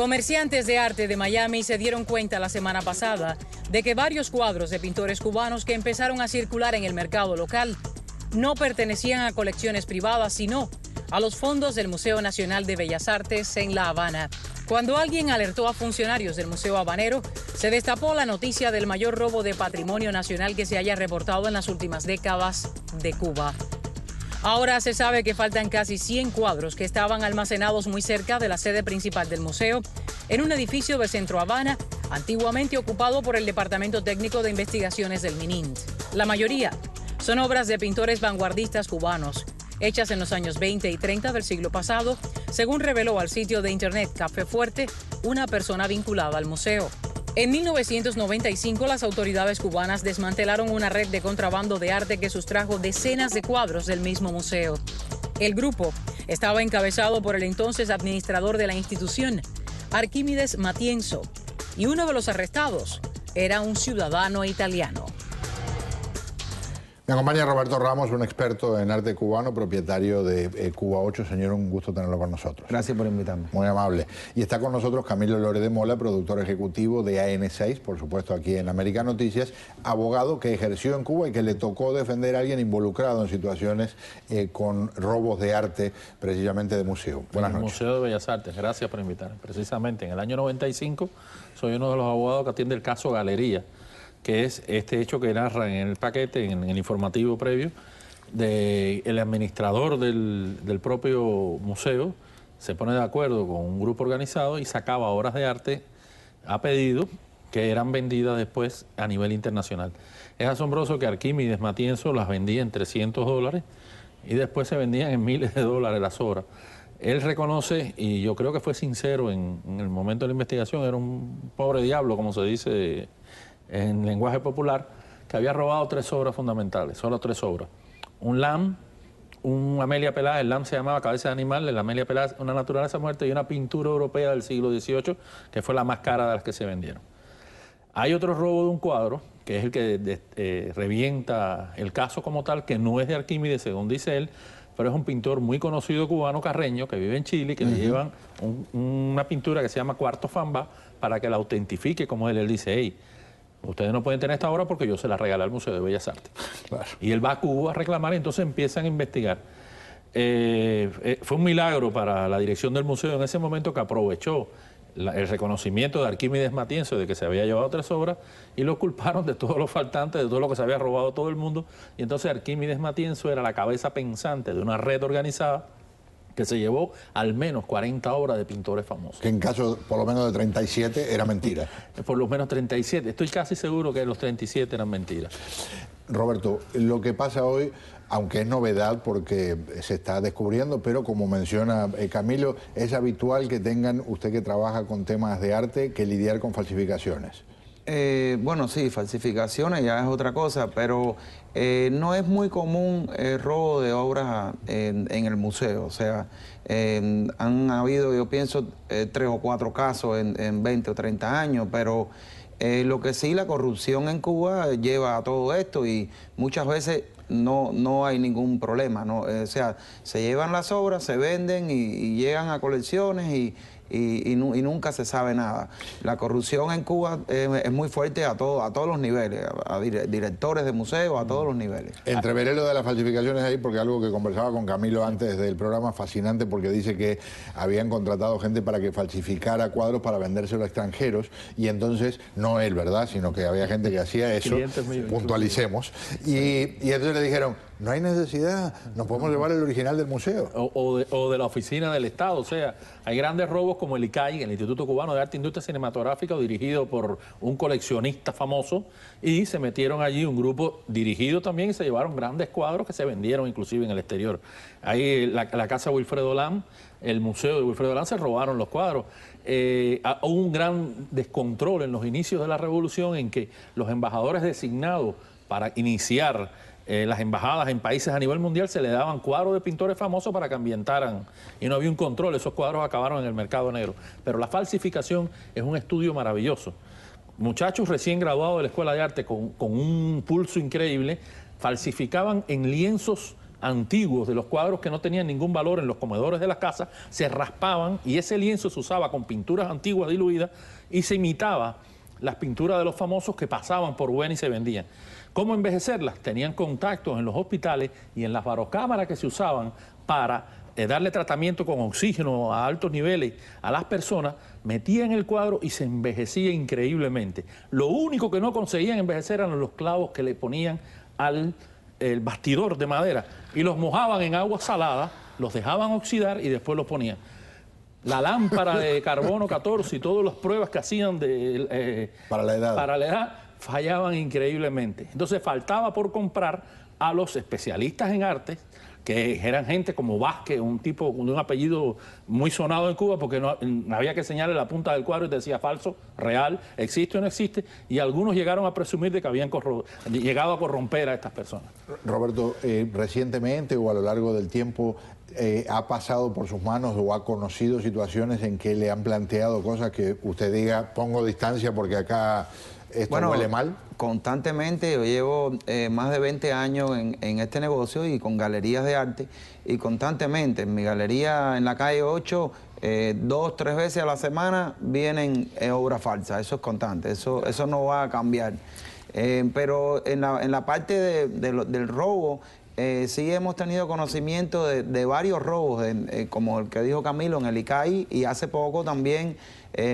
Comerciantes de arte de Miami se dieron cuenta la semana pasada de que varios cuadros de pintores cubanos que empezaron a circular en el mercado local no pertenecían a colecciones privadas, sino a los fondos del Museo Nacional de Bellas Artes en La Habana. Cuando alguien alertó a funcionarios del Museo Habanero, se destapó la noticia del mayor robo de patrimonio nacional que se haya reportado en las últimas décadas de Cuba. Ahora se sabe que faltan casi 100 cuadros que estaban almacenados muy cerca de la sede principal del museo, en un edificio de Centro Habana, antiguamente ocupado por el Departamento Técnico de Investigaciones del MININT. La mayoría son obras de pintores vanguardistas cubanos, hechas en los años 20 y 30 del siglo pasado, según reveló al sitio de internet Café Fuerte una persona vinculada al museo. En 1995, las autoridades cubanas desmantelaron una red de contrabando de arte que sustrajo decenas de cuadros del mismo museo. El grupo estaba encabezado por el entonces administrador de la institución, Arquímedes Matienzo, y uno de los arrestados era un ciudadano italiano. Me acompaña Roberto Ramos, un experto en arte cubano, propietario de Cuba 8. Señor, un gusto tenerlo con nosotros. Gracias por invitarme. Muy amable. Y está con nosotros Camilo Lore de Mola, productor ejecutivo de AN6, por supuesto aquí en América Noticias, abogado que ejerció en Cuba y que le tocó defender a alguien involucrado en situaciones con robos de arte, precisamente de museo. Buenas noches. Museo de Bellas Artes, gracias por invitarme. Precisamente en el año 95 soy uno de los abogados que atiende el caso Galería, que es este hecho que narra en el paquete, en el informativo previo, el administrador del propio museo se pone de acuerdo con un grupo organizado y sacaba obras de arte a pedido que eran vendidas después a nivel internacional. Es asombroso que Arquímedes Matienzo las vendía en $300 y después se vendían en miles de dólares las obras. Él reconoce, y yo creo que fue sincero en el momento de la investigación, era un pobre diablo, como se dice en lenguaje popular, que había robado 3 obras fundamentales, solo 3 obras. Un lam, un Amelia Pelada, el lam se llamaba Cabeza de Animal, el Amelia Pelada, una naturaleza muerta, y una pintura europea del siglo XVIII, que fue la más cara de las que se vendieron. Hay otro robo de un cuadro, que es el que revienta el caso como tal, que no es de Arquímedes, según dice él, pero es un pintor muy conocido cubano, carreño, que vive en Chile, que le llevan una pintura que se llama Cuarto Famba para que la autentifique, como él dice, hey, ustedes no pueden tener esta obra porque yo se la regalé al Museo de Bellas Artes. Claro. Y él va a Cuba a reclamar y entonces empiezan a investigar. Fue un milagro para la dirección del museo en ese momento, que aprovechó el reconocimiento de Arquímedes Matienzo de que se había llevado 3 obras y lo culparon de todos los faltantes, de todo lo que se había robado todo el mundo. Y entonces Arquímedes Matienzo era la cabeza pensante de una red organizada que se llevó al menos 40 obras de pintores famosos. Que en caso, por lo menos de 37, era mentira. Por lo menos 37. Estoy casi seguro que los 37 eran mentiras. Roberto, lo que pasa hoy, aunque es novedad porque se está descubriendo, pero como menciona Camilo, es habitual que tengan, usted que trabaja con temas de arte, que lidiar con falsificaciones. Bueno, sí, falsificaciones ya es otra cosa, pero no es muy común el robo de obras en el museo. O sea, han habido, yo pienso, 3 o 4 casos en 20 o 30 años, pero lo que sí, la corrupción en Cuba lleva a todo esto y muchas veces no hay ningún problema, ¿no? O sea, se llevan las obras, se venden y llegan a colecciones y nunca se sabe nada. La corrupción en Cuba es muy fuerte a todos los niveles, a directores de museos, a todos los niveles. Entreveré lo de las falsificaciones ahí porque algo que conversaba con Camilo antes del programa, fascinante, porque dice que habían contratado gente para que falsificara cuadros para vendérselo a extranjeros, y entonces, no él, ¿verdad?, sino que había gente que hacía eso, puntualicemos, y entonces le dijeron, no hay necesidad, nos podemos llevar el original del museo. O de la oficina del Estado. O sea, hay grandes robos como el ICAI, el Instituto Cubano de Arte e Industria Cinematográfica, dirigido por un coleccionista famoso, y se metieron allí un grupo dirigido también y se llevaron grandes cuadros que se vendieron inclusive en el exterior. Ahí la casa Wilfredo Lam, el museo de Wilfredo Lam, se robaron los cuadros. Hubo un gran descontrol en los inicios de la revolución en que los embajadores designados para iniciar las embajadas en países a nivel mundial se le daban cuadros de pintores famosos para que ambientaran y no había un control, esos cuadros acabaron en el mercado negro. Pero la falsificación es un estudio maravilloso. Muchachos recién graduados de la Escuela de Arte con un pulso increíble falsificaban en lienzos antiguos de los cuadros que no tenían ningún valor en los comedores de las casas, se raspaban y ese lienzo se usaba con pinturas antiguas diluidas y se imitaba las pinturas de los famosos que pasaban por buena y se vendían. ¿Cómo envejecerlas? Tenían contactos en los hospitales y en las barocámaras que se usaban para darle tratamiento con oxígeno a altos niveles a las personas, metían el cuadro y se envejecía increíblemente. Lo único que no conseguían envejecer eran los clavos que le ponían al bastidor de madera y los mojaban en agua salada, los dejaban oxidar y después los ponían. La lámpara de carbono 14 y todas las pruebas que hacían para la edad fallaban increíblemente. Entonces faltaba por comprar a los especialistas en arte, que eran gente como Vázquez, un tipo de un apellido muy sonado en Cuba, porque no había que señalarle la punta del cuadro y te decía falso, real, existe o no existe, y algunos llegaron a presumir de que habían llegado a corromper a estas personas. Roberto, recientemente o a lo largo del tiempo, ¿ha pasado por sus manos o ha conocido situaciones en que le han planteado cosas que usted diga, pongo distancia porque acá esto huele mal? Constantemente, yo llevo más de 20 años en este negocio y con galerías de arte, y constantemente en mi galería en la calle 8, 2, 3 veces a la semana vienen obras falsas. Eso es constante, eso no va a cambiar. Pero en la parte del robo, sí hemos tenido conocimiento de varios robos, como el que dijo Camilo, en el ICAI, y hace poco también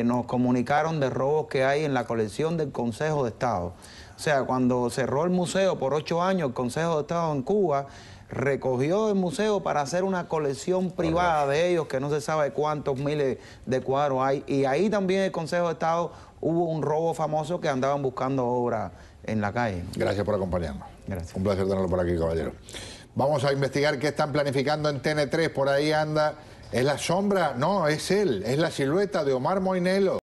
nos comunicaron de robos que hay en la colección del Consejo de Estado. O sea, cuando cerró el museo por 8 años, el Consejo de Estado en Cuba recogió el museo para hacer una colección privada de ellos, que no se sabe cuántos miles de cuadros hay. Y ahí también el Consejo de Estado hubo un robo famoso que andaban buscando obras en la calle. Gracias por acompañarnos. Gracias. Un placer tenerlo por aquí, caballero. Vamos a investigar qué están planificando en TN3. Por ahí anda. ¿Es la sombra? No, es él. Es la silueta de Omar Moinelo.